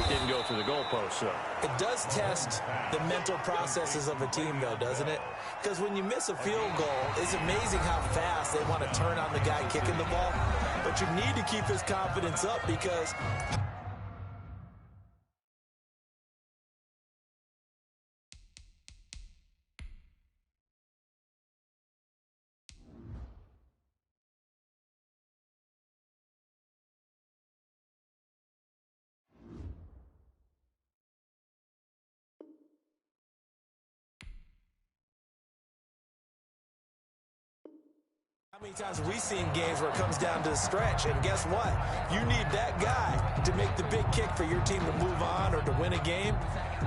S7: 3. Didn't go through the goalpost, so.
S8: It does test the mental processes of a team, though, doesn't it? Because when you miss a field goal, it's amazing how fast they want to turn on the guy kicking the ball. But you need to keep his confidence up because how many times have we seen games where it comes down to the stretch, and guess what? You need that guy to make the big kick for your team to move on or to win a game.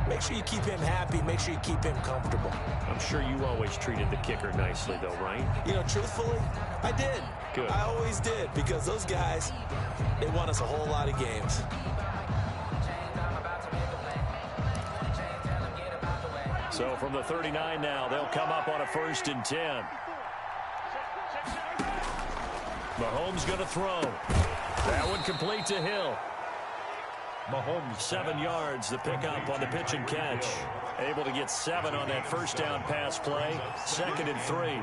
S8: Make sure you keep him happy. Make sure you keep him comfortable.
S7: I'm sure you always treated the kicker nicely, though, right?
S8: You know, truthfully, I did.
S7: Good.
S8: I always did, because those guys, they won us a whole lot of games.
S7: So from the 39 now, they'll come up on a 1st and 10. Mahomes going to throw. That one complete to Hill.
S9: Mahomes
S7: 7 yards, the pickup on the pitch and catch. Able to get 7 on that 1st down pass play. 2nd and 3.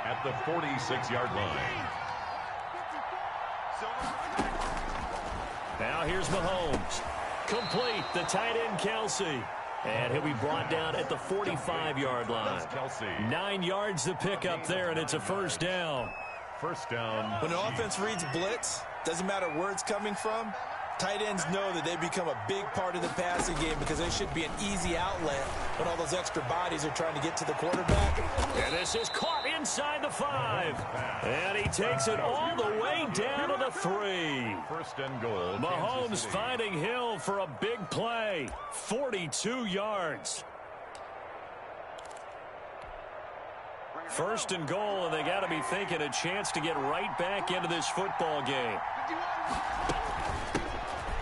S9: At the 46-yard line.
S7: Now here's Mahomes. Complete, the tight end Kelsey. And he'll be brought down at the 45-yard line. 9 yards the pickup there, and it's a 1st down.
S9: 1st down.
S8: When an offense reads blitz, doesn't matter where it's coming from, tight ends know that they become a big part of the passing game because they should be an easy outlet when all those extra bodies are trying to get to the quarterback.
S7: And this is caught inside the 5. And he takes it all the way down to the 3.
S9: 1st and goal.
S7: Mahomes finding Hill for a big play. 42 yards. 1st and goal, and they got to be thinking a chance to get right back into this football game.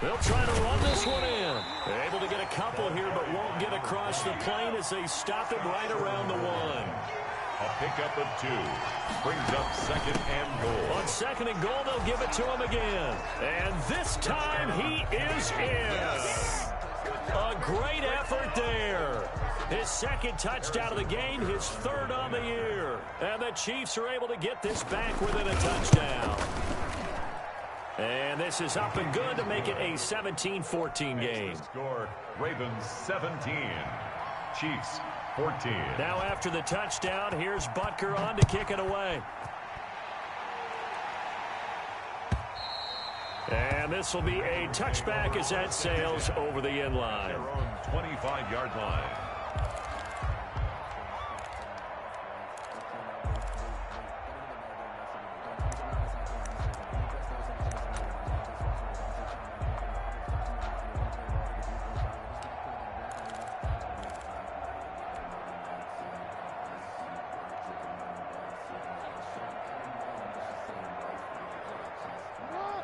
S7: They'll try to run this one in. They're able to get a couple here, but won't get across the plane as they stop it right around the 1.
S9: A pickup of 2. Brings up 2nd and goal.
S7: On 2nd and goal, they'll give it to him again. And this time he is in. A great effort there. His 2nd touchdown of the game, his 3rd on the year. And the Chiefs are able to get this back within a touchdown. And this is up and good to make it a 17-14 game.
S9: Score, Ravens 17, Chiefs 14.
S7: Now after the touchdown, here's Butker on to kick it away. And this will be a touchback as that sails over the end line.
S9: Their own 25-yard line.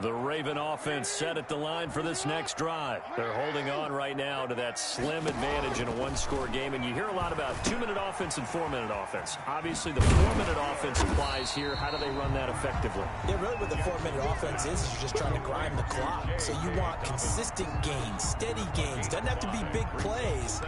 S7: The Raven offense set at the line for this next drive. They're holding on right now to that slim advantage in a one-score game, and you hear a lot about 2-minute offense and 4-minute offense. Obviously, the 4-minute offense applies here. How do they run that effectively?
S8: Yeah, really what the 4-minute offense is you're just trying to grind the clock. So you want consistent gains, steady gains. Doesn't have to be big plays,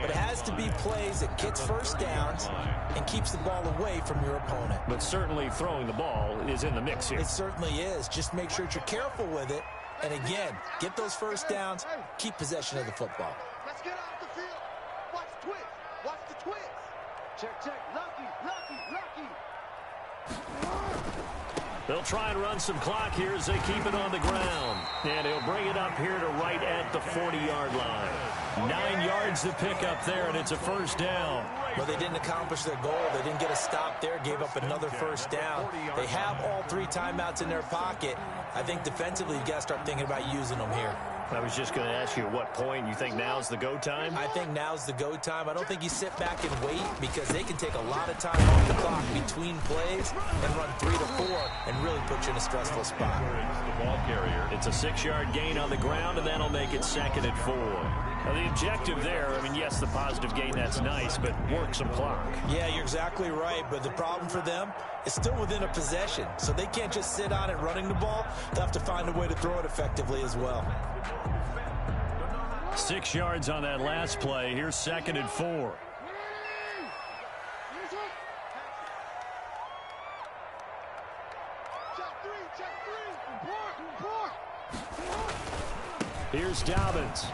S8: but it has to be plays that gets first downs and keeps the ball away from your opponent.
S7: But certainly throwing the ball is in the mix here.
S8: It certainly is. Just make sure you're careful with it. And again, get those first downs, keep possession of the football.
S11: Let's get off the field. Watch the twist. Watch the twist. Check, check. Lucky, lucky, lucky.
S7: They'll try and run some clock here as they keep it on the ground. And he'll bring it up here to right at the 40-yard line. 9 yards to pick up there, and it's a first down.
S8: Well, they didn't accomplish their goal. They didn't get a stop there, gave up another first down. They have all 3 timeouts in their pocket. I think defensively, you've got to start thinking about using them here.
S7: I was just going to ask you at what point you think now's the go time?
S8: I think now's the go time. I don't think you sit back and wait because they can take a lot of time off the clock between plays and run 3 to 4 and really put you in a stressful spot.
S9: The ball carrier.
S7: It's a 6-yard gain on the ground, and that'll make it 2nd and 4. Now, the objective there, I mean, yes, the positive gain, that's nice, but work some clock.
S8: Yeah, you're exactly right, but the problem for them is still within a possession, so they can't just sit on it running the ball. They'll have to find a way to throw it effectively as well.
S7: 6 yards on that last play. Here's 2nd and 4. Here's Dobbins.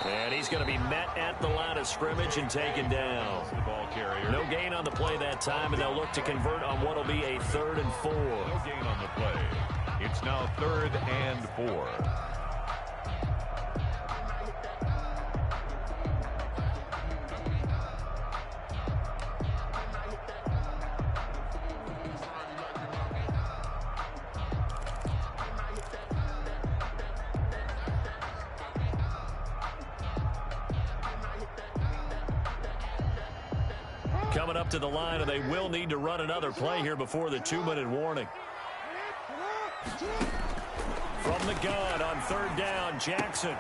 S7: And he's going to be met at the line of scrimmage and taken down.
S9: The ball carrier.
S7: No gain on the play that time, and they'll look to convert on what will be a 3rd and 4.
S9: No gain on the play. It's now 3rd and 4.
S7: Coming up to the line, and they will need to run another play here before the 2-minute warning. From the gun on 3rd down, Jackson.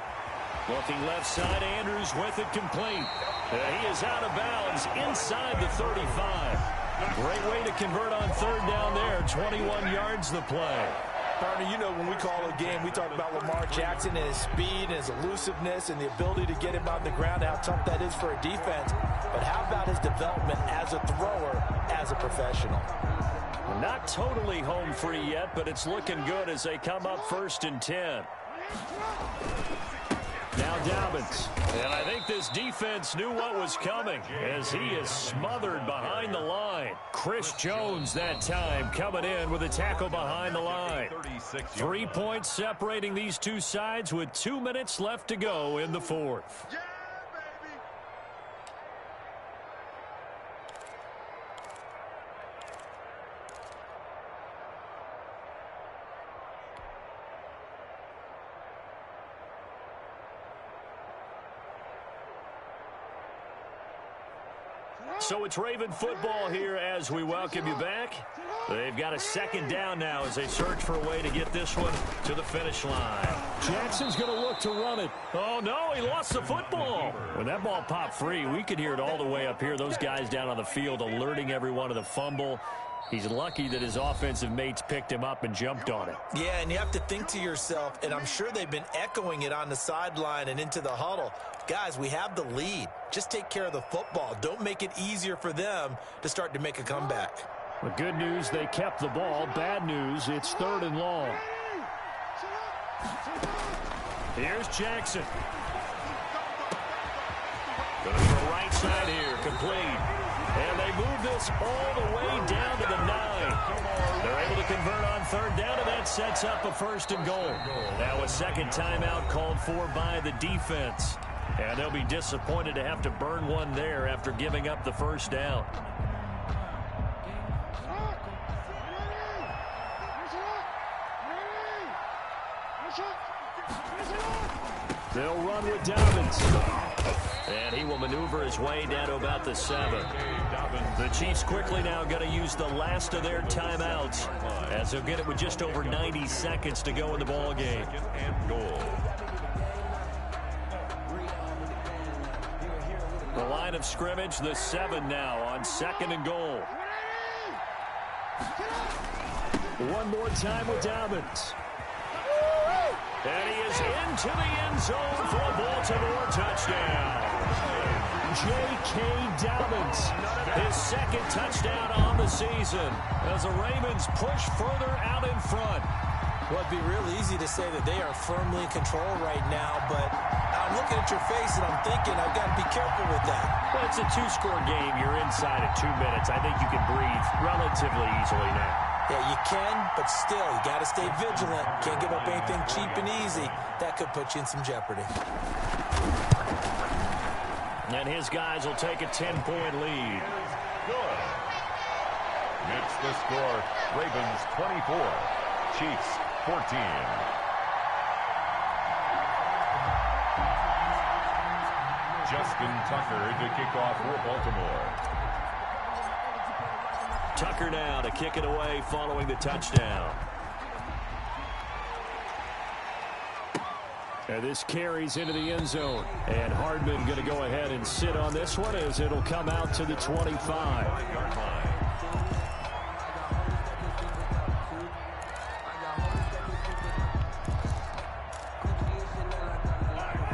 S7: Looking left side, Andrews with it complete. He is out of bounds inside the 35. Great way to convert on 3rd down there. 21 yards the play.
S8: Partner, you know when we call a game, we talk about Lamar Jackson and his speed and his elusiveness and the ability to get him on the ground, how tough that is for a defense. But how about his development as a thrower, as a professional?
S7: Not totally home free yet, but it's looking good as they come up 1st and 10. Now Dobbins. And I think this defense knew what was coming as he is smothered behind the line. Chris Jones that time coming in with a tackle behind the line. 3 points separating these two sides with 2 minutes left to go in the 4th. So it's Raven football here as we welcome you back. They've got a second down now as they search for a way to get this one to the finish line. Jackson's going to look to run it. Oh, no, he lost the football. When that ball popped free, we could hear it all the way up here. Those guys down on the field alerting everyone of the fumble. He's lucky that his offensive mates picked him up and jumped on it.
S8: Yeah, and you have to think to yourself, and I'm sure they've been echoing it on the sideline and into the huddle. Guys, we have the lead. Just take care of the football. Don't make it easier for them to start to make a comeback.
S7: The good news, they kept the ball. Bad news, it's 3rd and long. Here's Jackson. Going to throw right side here, complete. And they move this all the way down to the 9. They're able to convert on 3rd down, and that sets up a 1st and goal. Now a second timeout called for by the defense. And they'll be disappointed to have to burn one there after giving up the 1st down. They'll run with Dobbins. And he will maneuver his way down to about the 7. The Chiefs quickly now going to use the last of their timeouts as they'll get it with just over 90 seconds to go in the ball game. The line of scrimmage, the 7 now on 2nd and goal. One more time with Dobbins. And he is into the end zone for a Baltimore touchdown. J.K. Dobbins, his 2nd touchdown on the season as the Ravens push further out in front.
S8: Well, it'd be real easy to say that they are firmly in control right now, but I'm looking at your face and I'm thinking I've got to be careful with that.
S7: Well, it's a 2-score game. You're inside at 2 minutes. I think you can breathe relatively easily now.
S8: Yeah, you can, but still, you got to stay vigilant. Can't give up anything cheap and easy. That could put you in some jeopardy.
S7: And his guys will take a 10-point lead.
S9: Good. It's the score. Ravens 24, Chiefs 14. Justin Tucker to kick off for Baltimore.
S7: Tucker now to kick it away following the touchdown. And this carries into the end zone. And Hardman going to go ahead and sit on this one as it'll come out to the 25.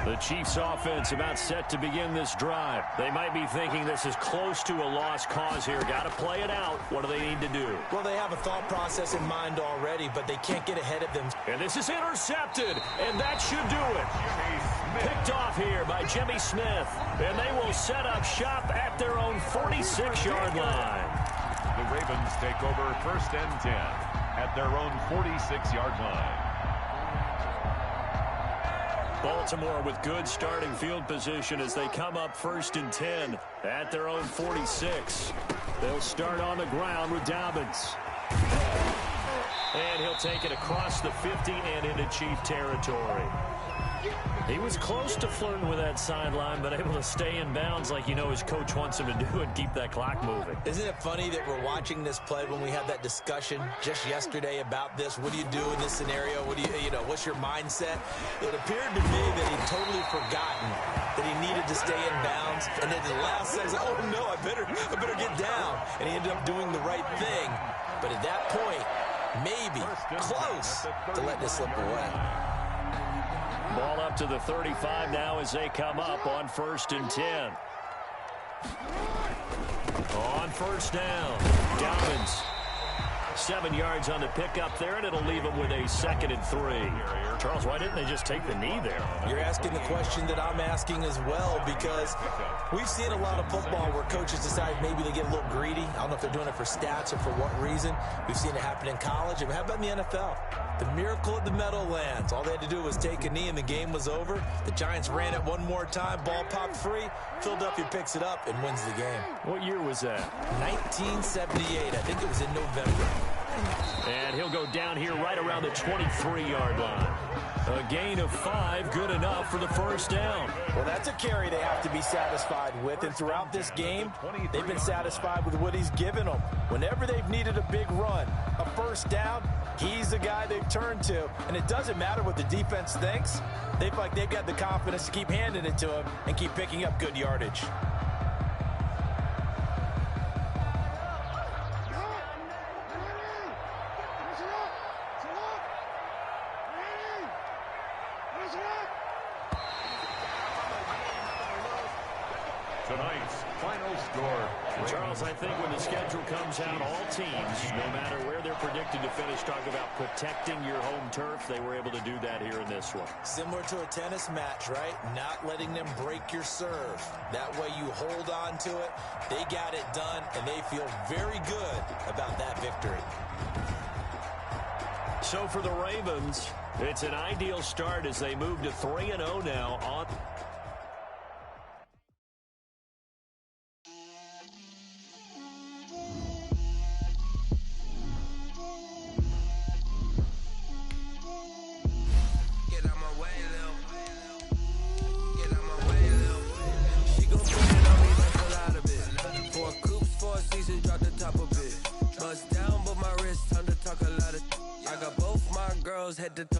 S7: The Chiefs offense about set to begin this drive. They might be thinking this is close to a lost cause here. Got to play it out. What do they need to do?
S8: Well, they have a thought process in mind already, but they can't get ahead of them.
S7: And this is intercepted, and that should do it. Picked off here by Jimmy Smith, and they will set up shop at their own 46-yard line.
S9: The Ravens take over 1st and 10 at their own 46-yard line.
S7: Baltimore with good starting field position as they come up 1st and 10 at their own 46. They'll start on the ground with Dobbins. And he'll take it across the 50 and into Chief territory. He was close to flirting with that sideline, but able to stay in bounds like his coach wants him to do and keep that clock moving.
S8: Isn't it funny that we're watching this play when we had that discussion just yesterday about this? What do you do in this scenario? What do what's your mindset? It appeared to me that he'd totally forgotten that he needed to stay in bounds, and then the last second, oh no, I better get down. And he ended up doing the right thing. But at that point, maybe close to let this slip away.
S7: Ball up to the 35 now as they come up on 1st and 10. On 1st down, Dobbins. 7 yards on the pickup there, and it'll leave them with a 2nd and 3. Charles, why didn't they just take the knee there?
S8: You're asking the question that I'm asking as well, because we've seen a lot of football where coaches decide maybe they get a little greedy. I don't know if they're doing it for stats or for what reason. We've seen it happen in college. And how about in the NFL? The miracle of the Meadowlands. All they had to do was take a knee and the game was over. The Giants ran it one more time. Ball popped free. Philadelphia picks it up and wins the game.
S7: What year was that?
S8: 1978. I think it was in November.
S7: And he'll go down here right around the 23-yard line. A gain of 5, good enough for the first down.
S8: Well, that's a carry they have to be satisfied with, and throughout this game, they've been satisfied with what he's given them. Whenever they've needed a big run, a first down, he's the guy they've turned to. And it doesn't matter what the defense thinks. They feel like they've got the confidence to keep handing it to him and keep picking up good yardage.
S9: Tonight's final score.
S7: Charles, I think when the schedule comes out, all teams, no matter where they're predicted to finish, talk about protecting your home turf. They were able to do that here in this one.
S8: Similar to a tennis match, right? Not letting them break your serve. That way you hold on to it. They got it done, and they feel very good about that victory.
S7: So for the Ravens, it's an ideal start as they move to 3-0 now on.
S12: Head to toe.